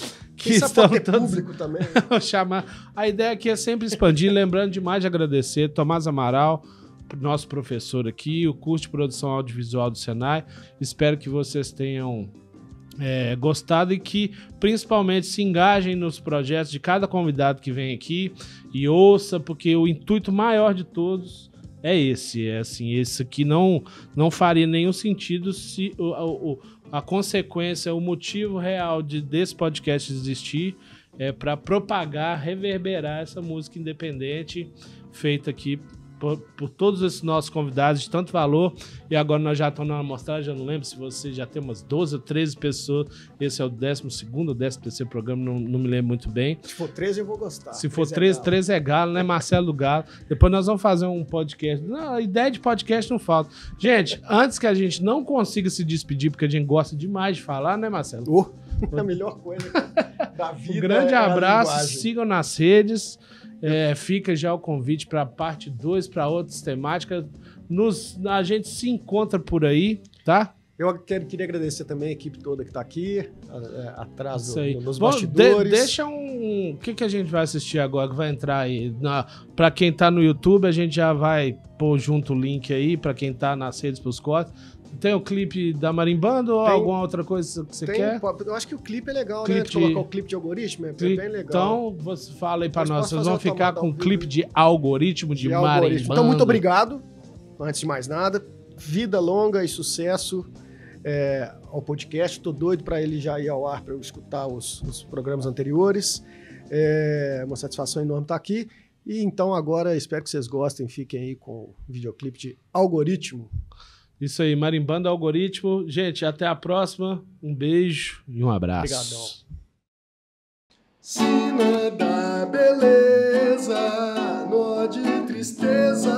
[SPEAKER 1] estão
[SPEAKER 2] público também.
[SPEAKER 1] chamar. A ideia aqui é sempre expandir, lembrando demais de agradecer Tomás Amaral, nosso professor aqui, o curso de produção audiovisual do Senai. Espero que vocês tenham gostado e que principalmente se engajem nos projetos de cada convidado que vem aqui e ouça, porque o intuito maior de todos é esse. Esse aqui não faria nenhum sentido se a consequência, o motivo real desse podcast existir é para propagar, reverberar essa música independente feita aqui por todos esses nossos convidados de tanto valor. E agora nós já estamos na amostragem, eu não lembro se você já tem umas 12 ou 13 pessoas. Esse é o 12º ou 13º programa, não me lembro muito bem.
[SPEAKER 2] Se for 13 eu vou gostar.
[SPEAKER 1] Se for 13 é Galo, né? Marcelo do Galo. Depois nós vamos fazer um podcast. Não, a ideia de podcast não falta. Gente, antes que a gente não consiga se despedir, porque a gente gosta demais de falar, né, Marcelo?
[SPEAKER 2] A melhor coisa da vida.
[SPEAKER 1] Um grande abraço, sigam nas redes. Fica já o convite para a parte 2, para outras temáticas. A gente se encontra por aí, tá?
[SPEAKER 2] Eu queria agradecer também a equipe toda que está aqui, atrás nos bastidores.
[SPEAKER 1] Deixa o que a gente vai assistir agora, que vai entrar aí? Para quem está no YouTube, a gente já vai pôr junto o link aí, para quem está nas redes pros cortes. Tem o clipe da Marimbanda ou alguma outra coisa que você quer?
[SPEAKER 2] Eu acho que o clipe é legal, né? Colocar o clipe de algoritmo é bem legal.
[SPEAKER 1] Então, você fala aí pra nós. Vocês vão ficar com o clipe de algoritmo de Marimbanda.
[SPEAKER 2] Então, muito obrigado. Antes de mais nada, vida longa e sucesso ao podcast. Tô doido pra ele já ir ao ar, pra eu escutar os programas anteriores. Uma satisfação enorme estar aqui. E então, agora, espero que vocês gostem. Fiquem aí com o videoclipe de Algoritmo.
[SPEAKER 1] Isso aí, Marimbanda Algoritmo. Gente, até a próxima. Um beijo e um abraço.
[SPEAKER 2] Obrigadão. Sina da beleza, nó de tristeza,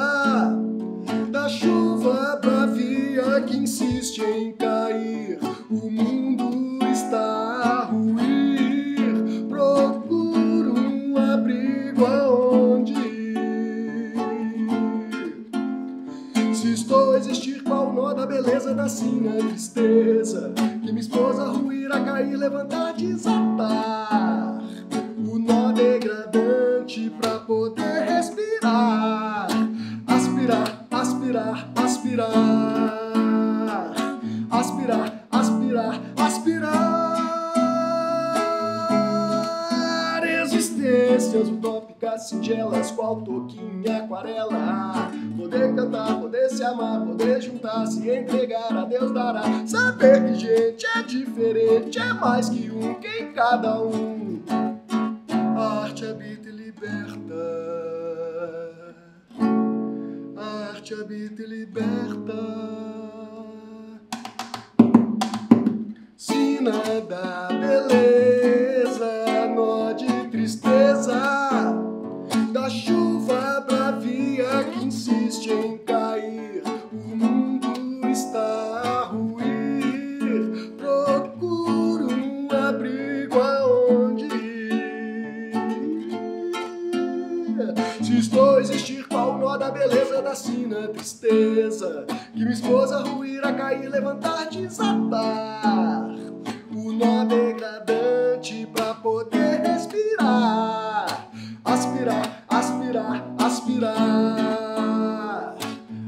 [SPEAKER 2] da chuva bravia que insiste em cair. O mundo está a ruir, procuro um abrigo aonde ir. Se estou a existir, qual nó da beleza da sina tristeza, que minha esposa ruir, a cair, levantar, desatar. O nó degradante pra poder respirar, aspirar, aspirar, aspirar, aspirar, aspirar, aspirar. Existências utópicas, singelas, qual toquinha aquarela. Poder cantar, poder se amar, poder juntar, se entregar, a Deus dará. Saber que gente é diferente, é mais que um, que em cada um a arte habita e liberta. A arte habita e liberta. Sina da beleza, nó de tristeza, da chuva bravia que insiste em cair. O mundo está a ruir, procuro um abrigo aonde ir. Se estou a existir, qual nó da beleza da sina tristeza, que minha esposa ruir, a cair, levantar, desatar. O nó degradante pra poder respirar, aspirar, aspirar, aspirar,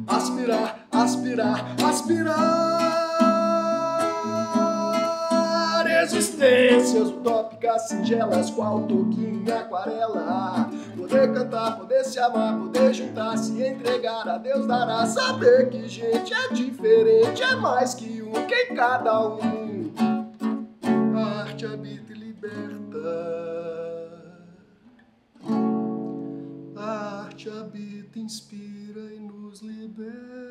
[SPEAKER 2] aspirar, aspirar, aspirar. Existências utópicas, singelas, qual toquinha aquarela. Poder cantar, poder se amar, poder juntar, se entregar, a Deus dará. Saber que gente é diferente, é mais que um, que em cada um a arte habita e liberta. A arte habita, inspira e nos liberta.